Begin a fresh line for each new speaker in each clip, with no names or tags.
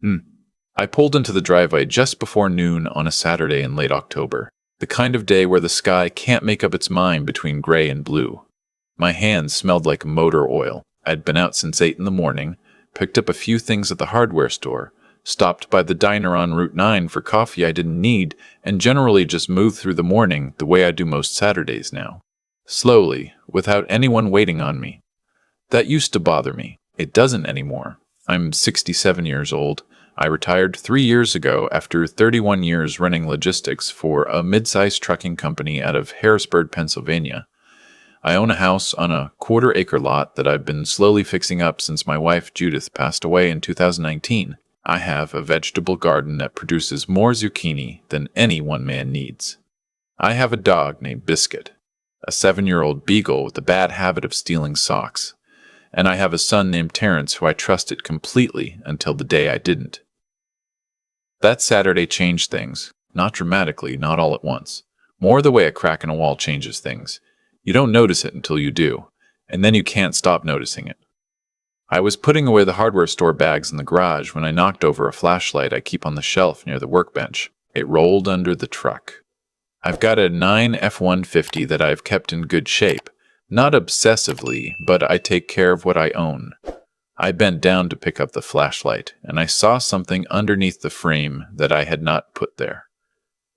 Hmm. I pulled into the driveway just before noon on a Saturday in late October, the kind of day where the sky can't make up its mind between gray and blue. My hands smelled like motor oil. I'd been out since 8 in the morning, picked up a few things at the hardware store, stopped by the diner on Route 9 for coffee I didn't need, and generally just moved through the morning the way I do most Saturdays now. Slowly, without anyone waiting on me. That used to bother me. It doesn't anymore. I'm 67 years old. I retired 3 years ago after 31 years running logistics for a mid-sized trucking company out of Harrisburg, Pennsylvania. I own a house on a quarter-acre lot that I've been slowly fixing up since my wife Judith passed away in 2019. I have a vegetable garden that produces more zucchini than any one man needs. I have a dog named Biscuit, a 7-year-old beagle with the bad habit of stealing socks. And I have a son named Terrence who I trusted completely until the day I didn't. That Saturday changed things. Not dramatically, not all at once. More the way a crack in a wall changes things. You don't notice it until you do, and then you can't stop noticing it. I was putting away the hardware store bags in the garage when I knocked over a flashlight I keep on the shelf near the workbench. It rolled under the truck. I've got a 9 F-150 that I've kept in good shape. Not obsessively, but I take care of what I own. I bent down to pick up the flashlight, and I saw something underneath the frame that I had not put there.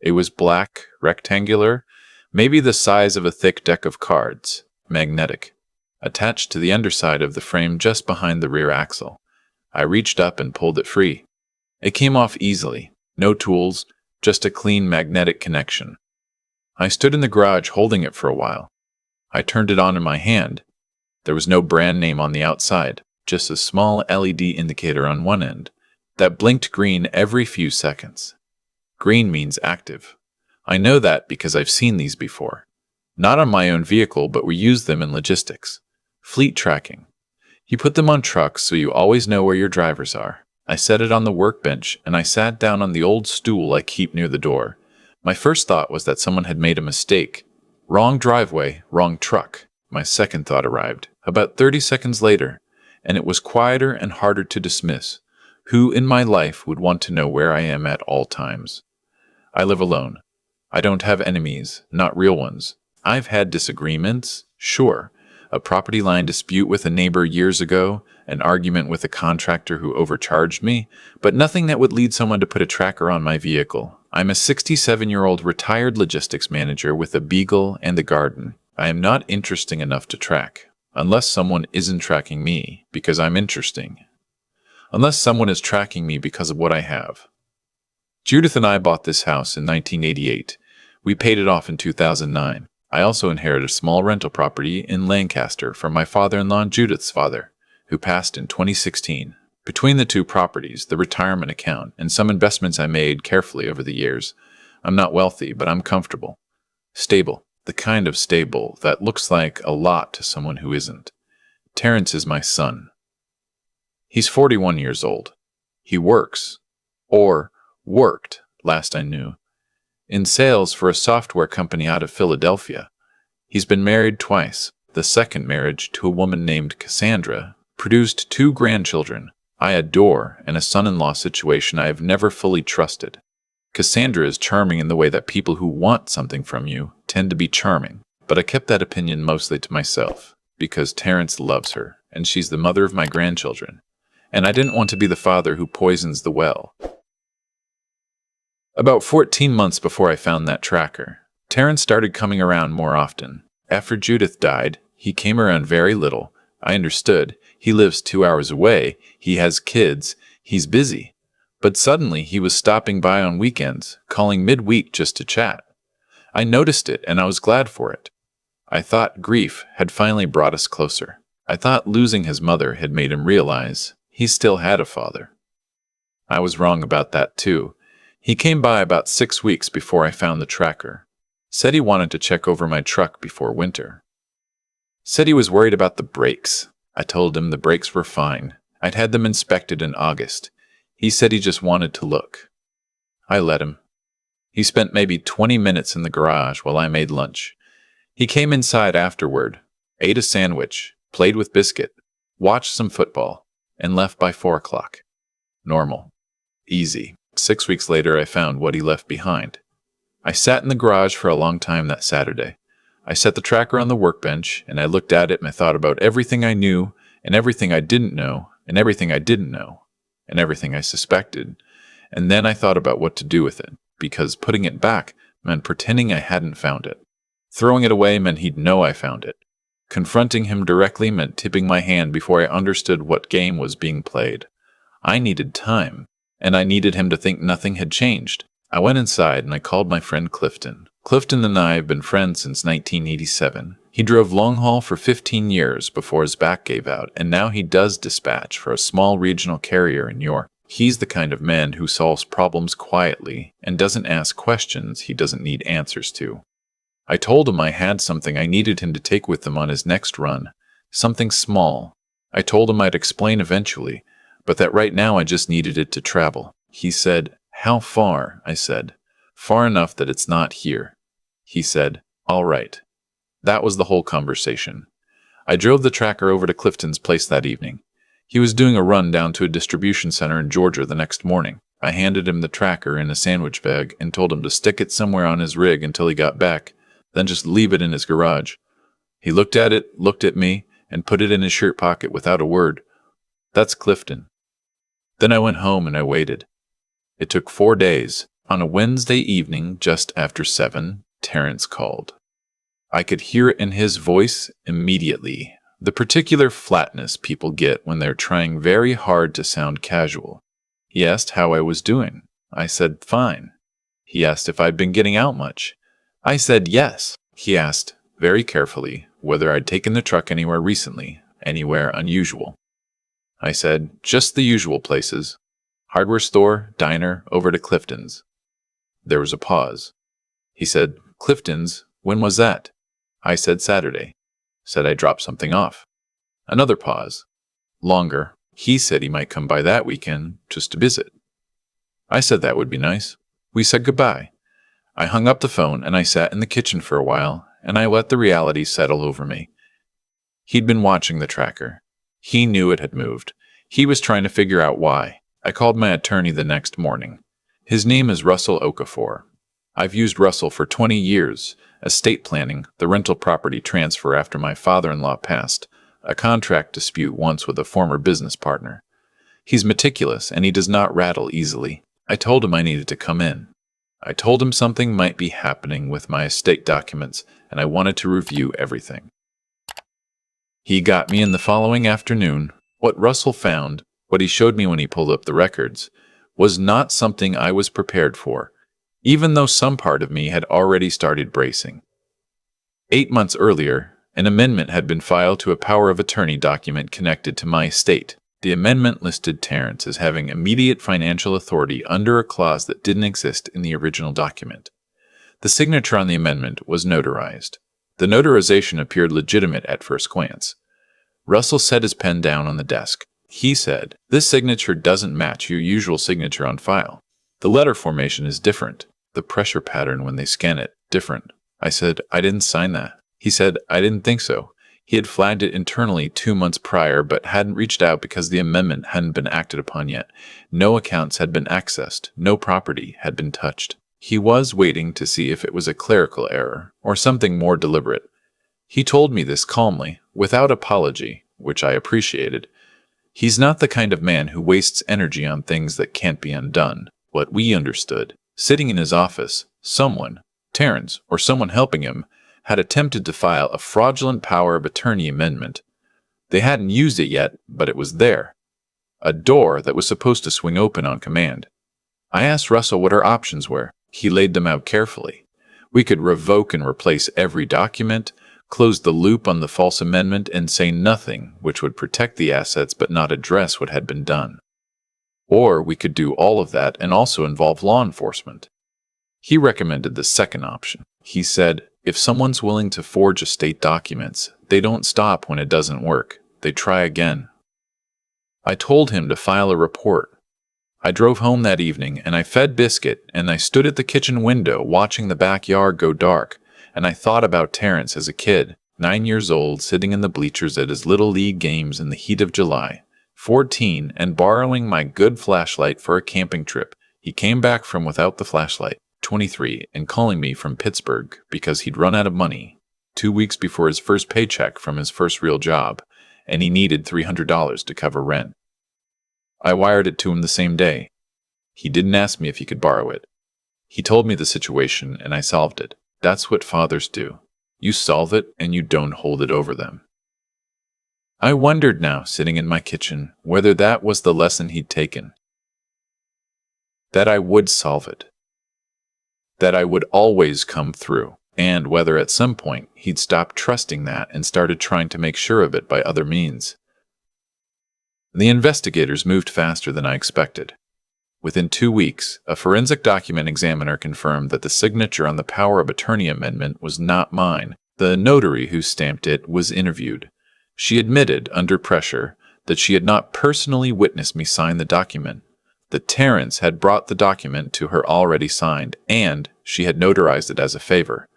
It was black, rectangular, maybe the size of a thick deck of cards, magnetic, attached to the underside of the frame just behind the rear axle. I reached up and pulled it free. It came off easily, no tools, just a clean magnetic connection. I stood in the garage holding it for a while. I turned it on in my hand. There was no brand name on the outside, just a small LED indicator on one end that blinked green every few seconds. Green means active. I know that because I've seen these before. Not on my own vehicle, but we use them in logistics. Fleet tracking. You put them on trucks so you always know where your drivers are. I set it on the workbench and I sat down on the old stool I keep near the door. My first thought was that someone had made a mistake. Wrong driveway, wrong truck. My second thought arrived about 30 seconds later, and it was quieter and harder to dismiss. Who in my life would want to know where I am at all times? I live alone. I don't have enemies, not real ones. I've had disagreements, sure. A property line dispute with a neighbor years ago, an argument with a contractor who overcharged me, but nothing that would lead someone to put a tracker on my vehicle. I'm a 67-year-old retired logistics manager with a beagle and a garden. I am not interesting enough to track, unless someone isn't tracking me because I'm interesting. Unless someone is tracking me because of what I have. Judith and I bought this house in 1988. We paid it off in 2009. I also inherited a small rental property in Lancaster from my father-in-law and Judith's father, who passed in 2016. Between the two properties, the retirement account, and some investments I made carefully over the years, I'm not wealthy, but I'm comfortable. Stable. The kind of stable that looks like a lot to someone who isn't. Terrence is my son. He's 41 years old. He works, or worked, last I knew, in sales for a software company out of Philadelphia. He's been married twice. The second marriage, to a woman named Cassandra, produced 2 grandchildren I adore and a son-in-law situation I have never fully trusted. Cassandra is charming in the way that people who want something from you tend to be charming, but I kept that opinion mostly to myself, because Terrence loves her, and she's the mother of my grandchildren, and I didn't want to be the father who poisons the well. About 14 months before I found that tracker, Terrence started coming around more often. After Judith died, he came around very little. I understood. He lives 2 hours away. He has kids. He's busy. But suddenly he was stopping by on weekends, calling midweek just to chat. I noticed it, and I was glad for it. I thought grief had finally brought us closer. I thought losing his mother had made him realize he still had a father. I was wrong about that too. He came by about 6 weeks before I found the tracker. Said he wanted to check over my truck before winter. Said he was worried about the brakes. I told him the brakes were fine. I'd had them inspected in August. He said he just wanted to look. I let him. He spent maybe 20 minutes in the garage while I made lunch. He came inside afterward, ate a sandwich, played with Biscuit, watched some football, and left by 4 o'clock. Normal. Easy. 6 weeks later, I found what he left behind. I sat in the garage for a long time that Saturday. I set the tracker on the workbench, and I looked at it and I thought about everything I knew, and everything I didn't know, and everything I didn't know, and everything I suspected. And then I thought about what to do with it, because putting it back meant pretending I hadn't found it. Throwing it away meant he'd know I found it. Confronting him directly meant tipping my hand before I understood what game was being played. I needed time, and I needed him to think nothing had changed. I went inside and I called my friend Clifton. Clifton and I have been friends since 1987. He drove long haul for 15 years before his back gave out, and now he does dispatch for a small regional carrier in New York. He's the kind of man who solves problems quietly and doesn't ask questions he doesn't need answers to. I told him I had something I needed him to take with him on his next run, something small. I told him I'd explain eventually, but that right now I just needed it to travel. He said, "How far?" I said, "Far enough that it's not here." He said, "All right." That was the whole conversation. I drove the tracker over to Clifton's place that evening. He was doing a run down to a distribution center in Georgia the next morning. I handed him the tracker in a sandwich bag and told him to stick it somewhere on his rig until he got back, then just leave it in his garage. He looked at it, looked at me, and put it in his shirt pocket without a word. That's Clifton. Then I went home and I waited. It took 4 days. On a Wednesday evening, just after 7, Terrence called. I could hear it in his voice immediately, the particular flatness people get when they're trying very hard to sound casual. He asked how I was doing. I said, fine. He asked if I'd been getting out much. I said yes. He asked, very carefully, whether I'd taken the truck anywhere recently, anywhere unusual. I said, just the usual places. Hardware store, diner, over to Clifton's. There was a pause. He said, Clifton's, when was that? I said Saturday. Said I dropped something off. Another pause. Longer. He said he might come by that weekend just to visit. I said that would be nice. We said goodbye. I hung up the phone and I sat in the kitchen for a while and I let the reality settle over me. He'd been watching the tracker. He knew it had moved. He was trying to figure out why. I called my attorney the next morning. His name is Russell Okafor. I've used Russell for 20 years, estate planning, the rental property transfer after my father-in-law passed, a contract dispute once with a former business partner. He's meticulous and he does not rattle easily. I told him I needed to come in. I told him something might be happening with my estate documents and I wanted to review everything. He got me in the following afternoon. What Russell found, what he showed me when he pulled up the records, was not something I was prepared for, even though some part of me had already started bracing. 8 months earlier, an amendment had been filed to a power of attorney document connected to my estate. The amendment listed Terrence as having immediate financial authority under a clause that didn't exist in the original document. The signature on the amendment was notarized. The notarization appeared legitimate at first glance. Russell set his pen down on the desk. He said, "This signature doesn't match your usual signature on file. The letter formation is different. The pressure pattern when they scan it, different." I said, "I didn't sign that." He said, "I didn't think so." He had flagged it internally 2 months prior, but hadn't reached out because the amendment hadn't been acted upon yet. No accounts had been accessed. No property had been touched. He was waiting to see if it was a clerical error or something more deliberate. He told me this calmly, without apology, which I appreciated. He's not the kind of man who wastes energy on things that can't be undone. What we understood, sitting in his office, someone, Terrence, or someone helping him, had attempted to file a fraudulent power of attorney amendment. They hadn't used it yet, but it was there. A door that was supposed to swing open on command. I asked Russell what our options were. He laid them out carefully. We could revoke and replace every document, close the loop on the false amendment, and say nothing, which would protect the assets but not address what had been done. Or we could do all of that and also involve law enforcement. He recommended the second option. He said, if someone's willing to forge estate documents, they don't stop when it doesn't work. They try again. I told him to file a report. I drove home that evening and I fed Biscuit and I stood at the kitchen window watching the backyard go dark, and I thought about Terrence as a kid, 9 years old, sitting in the bleachers at his Little League games in the heat of July, 14, and borrowing my good flashlight for a camping trip. He came back from without the flashlight, 23, and calling me from Pittsburgh because he'd run out of money 2 weeks before his first paycheck from his first real job, and he needed $300 to cover rent. I wired it to him the same day. He didn't ask me if he could borrow it. He told me the situation, and I solved it. That's what fathers do. You solve it, and you don't hold it over them. I wondered now, sitting in my kitchen, whether that was the lesson he'd taken. That I would solve it. That I would always come through, and whether at some point he'd stopped trusting that and started trying to make sure of it by other means. The investigators moved faster than I expected. Within 2 weeks, a forensic document examiner confirmed that the signature on the power of attorney amendment was not mine. The notary who stamped it was interviewed. She admitted, under pressure, that she had not personally witnessed me sign the document, that Terrence had brought the document to her already signed, and she had notarized it as a favor.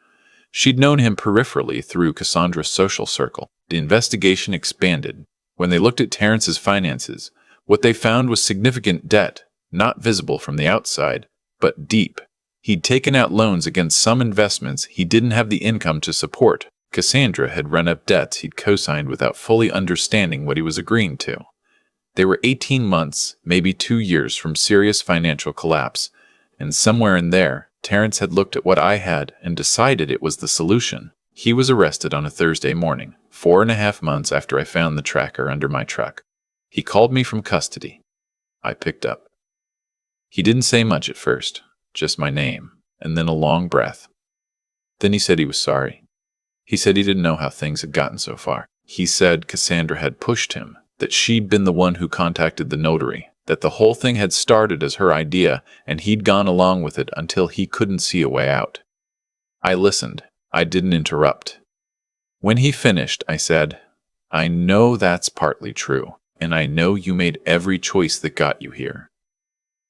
She'd known him peripherally through Cassandra's social circle. The investigation expanded. When they looked at Terrence's finances, what they found was significant debt, not visible from the outside, but deep. He'd taken out loans against some investments he didn't have the income to support. Cassandra had run up debts he'd co-signed without fully understanding what he was agreeing to. They were 18 months, maybe 2 years from serious financial collapse, and somewhere in there, Terrence had looked at what I had and decided it was the solution. He was arrested on a Thursday morning, 4.5 months after I found the tracker under my truck. He called me from custody. I picked up. He didn't say much at first, just my name, and then a long breath. Then he said he was sorry. He said he didn't know how things had gotten so far. He said Cassandra had pushed him, that she'd been the one who contacted the notary, that the whole thing had started as her idea, and he'd gone along with it until he couldn't see a way out. I listened. I didn't interrupt. When he finished, I said, "I know that's partly true, and I know you made every choice that got you here."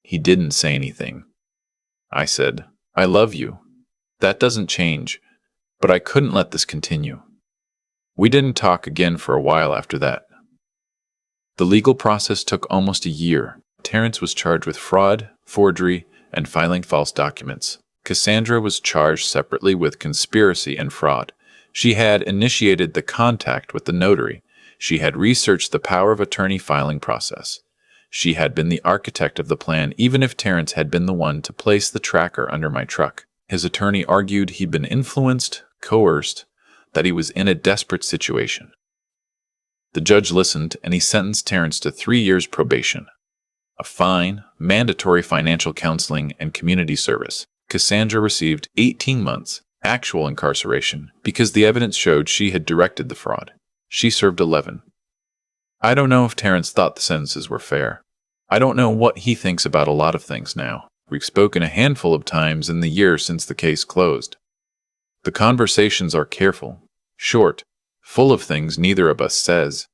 He didn't say anything. I said, "I love you. That doesn't change, but I couldn't let this continue." We didn't talk again for a while after that. The legal process took almost a year. Terrence was charged with fraud, forgery, and filing false documents. Cassandra was charged separately with conspiracy and fraud. She had initiated the contact with the notary. She had researched the power of attorney filing process. She had been the architect of the plan, even if Terrence had been the one to place the tracker under my truck. His attorney argued he'd been influenced, coerced, that he was in a desperate situation. The judge listened, and he sentenced Terrence to 3 years probation, a fine, mandatory financial counseling, and community service. Cassandra received 18 months, actual incarceration, because the evidence showed she had directed the fraud. She served 11. I don't know if Terrence thought the sentences were fair. I don't know what he thinks about a lot of things now. We've spoken a handful of times in the year since the case closed. The conversations are careful, short, full of things neither of us says.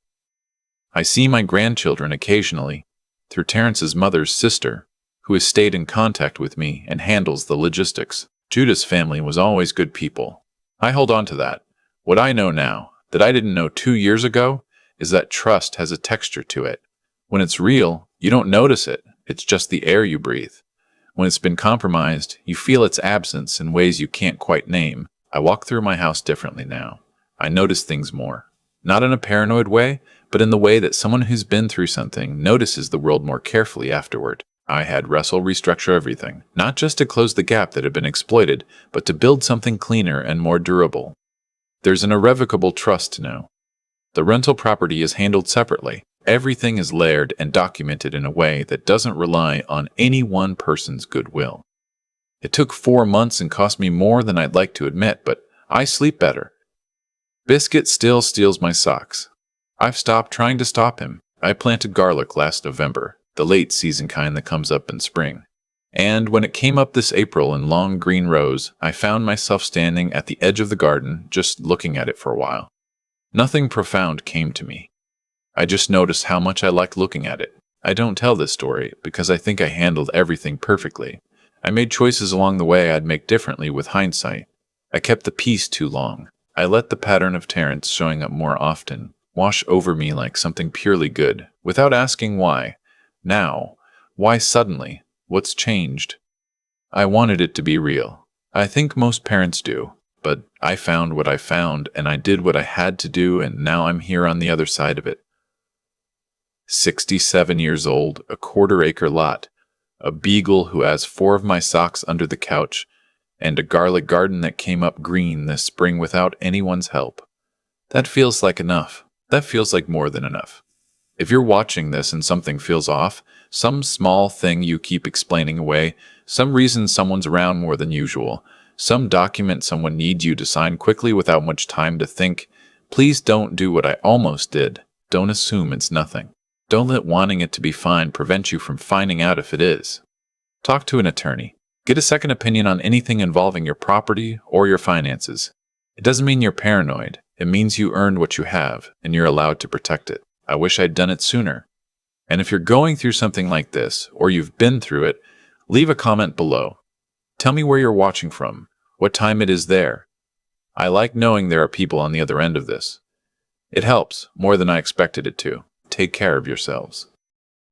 I see my grandchildren occasionally, through Terrence's mother's sister, who has stayed in contact with me and handles the logistics. Judah's family was always good people. I hold on to that. What I know now, that I didn't know 2 years ago, is that trust has a texture to it. When it's real, you don't notice it. It's just the air you breathe. When it's been compromised, you feel its absence in ways you can't quite name. I walk through my house differently now. I notice things more. Not in a paranoid way, but in the way that someone who's been through something notices the world more carefully afterward. I had Russell restructure everything, not just to close the gap that had been exploited, but to build something cleaner and more durable. There's an irrevocable trust now. The rental property is handled separately. Everything is layered and documented in a way that doesn't rely on any one person's goodwill. It took 4 months and cost me more than I'd like to admit, but I sleep better. Biscuit still steals my socks. I've stopped trying to stop him. I planted garlic last November, the late season kind that comes up in spring. And when it came up this April in long green rows, I found myself standing at the edge of the garden, just looking at it for a while. Nothing profound came to me. I just noticed how much I liked looking at it. I don't tell this story because I think I handled everything perfectly. I made choices along the way I'd make differently with hindsight. I kept the peace too long. I let the pattern of Terrence showing up more often wash over me like something purely good, without asking why. Now, why suddenly? What's changed? I wanted it to be real. I think most parents do, but I found what I found, and I did what I had to do, and now I'm here on the other side of it. 67 years old, a quarter-acre lot, a beagle who has 4 of my socks under the couch, and a garlic garden that came up green this spring without anyone's help. That feels like enough. That feels like more than enough. If you're watching this and something feels off, some small thing you keep explaining away, some reason someone's around more than usual, some document someone needs you to sign quickly without much time to think, please don't do what I almost did. Don't assume it's nothing. Don't let wanting it to be fine prevent you from finding out if it is. Talk to an attorney. Get a second opinion on anything involving your property or your finances. It doesn't mean you're paranoid. It means you earned what you have, and you're allowed to protect it. I wish I'd done it sooner. And if you're going through something like this, or you've been through it, leave a comment below. Tell me where you're watching from, what time it is there. I like knowing there are people on the other end of this. It helps, more than I expected it to. Take care of yourselves.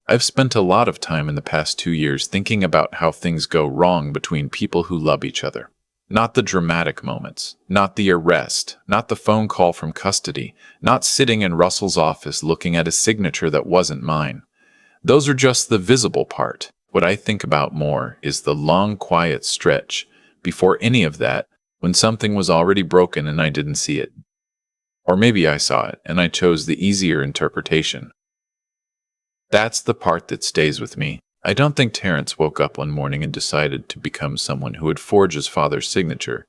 I've spent a lot of time in the past 2 years thinking about how things go wrong between people who love each other. Not the dramatic moments, not the arrest, not the phone call from custody, not sitting in Russell's office looking at a signature that wasn't mine. Those are just the visible part. What I think about more is the long, quiet stretch before any of that, when something was already broken and I didn't see it. Or maybe I saw it and I chose the easier interpretation. That's the part that stays with me. I don't think Terrence woke up one morning and decided to become someone who would forge his father's signature.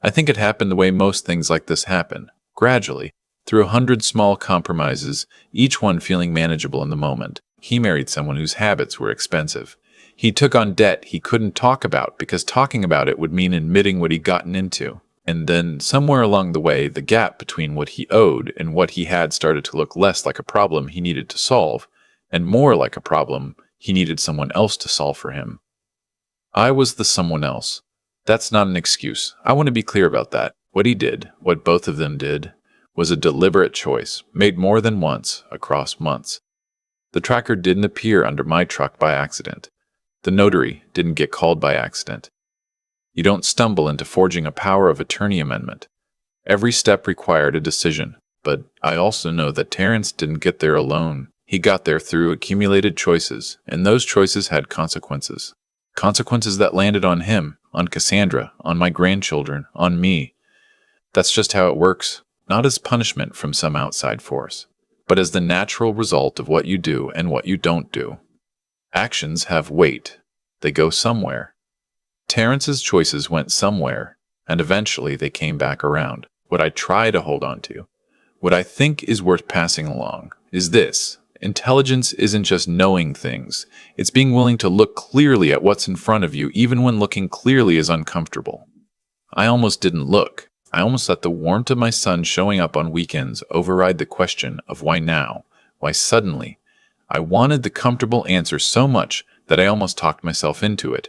I think it happened the way most things like this happen, gradually, through 100 small compromises, each one feeling manageable in the moment. He married someone whose habits were expensive. He took on debt he couldn't talk about because talking about it would mean admitting what he'd gotten into. And then, somewhere along the way, the gap between what he owed and what he had started to look less like a problem he needed to solve, and more like a problem he needed someone else to solve for him. I was the someone else. That's not an excuse. I want to be clear about that. What he did, what both of them did, was a deliberate choice, made more than once, across months. The tracker didn't appear under my truck by accident. The notary didn't get called by accident. You don't stumble into forging a power of attorney amendment. Every step required a decision, but I also know that Terrence didn't get there alone. He got there through accumulated choices, and those choices had consequences. Consequences that landed on him, on Cassandra, on my grandchildren, on me. That's just how it works, not as punishment from some outside force, but as the natural result of what you do and what you don't do. Actions have weight. They go somewhere. Terrence's choices went somewhere, and eventually they came back around. What I try to hold on to, what I think is worth passing along, is this. Intelligence isn't just knowing things. It's being willing to look clearly at what's in front of you, even when looking clearly is uncomfortable. I almost didn't look. I almost let the warmth of my son showing up on weekends override the question of why now, why suddenly. I wanted the comfortable answer so much that I almost talked myself into it.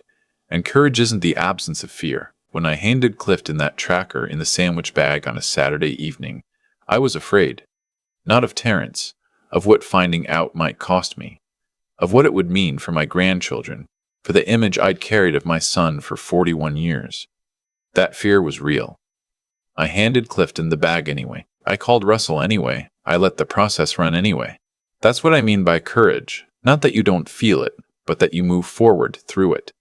And courage isn't the absence of fear. When I handed Clifton that tracker in the sandwich bag on a Saturday evening, I was afraid. Not of Terrence, of what finding out might cost me, of what it would mean for my grandchildren, for the image I'd carried of my son for 41 years. That fear was real. I handed Clifton the bag anyway. I called Russell anyway. I let the process run anyway. That's what I mean by courage. Not that you don't feel it, but that you move forward through it.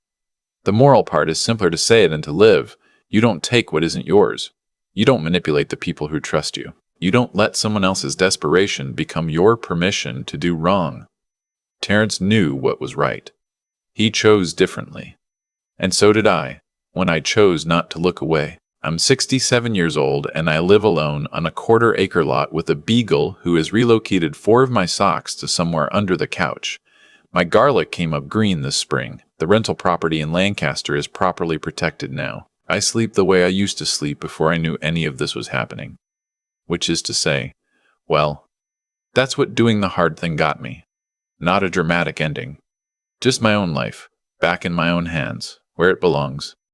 The moral part is simpler to say than to live. You don't take what isn't yours. You don't manipulate the people who trust you. You don't let someone else's desperation become your permission to do wrong. Terrence knew what was right. He chose differently. And so did I, when I chose not to look away. I'm 67 years old, and I live alone on a quarter-acre lot with a beagle who has relocated 4 of my socks to somewhere under the couch. My garlic came up green this spring. The rental property in Lancaster is properly protected now. I sleep the way I used to sleep before I knew any of this was happening. Which is to say, well, that's what doing the hard thing got me. Not a dramatic ending. Just my own life, back in my own hands, where it belongs.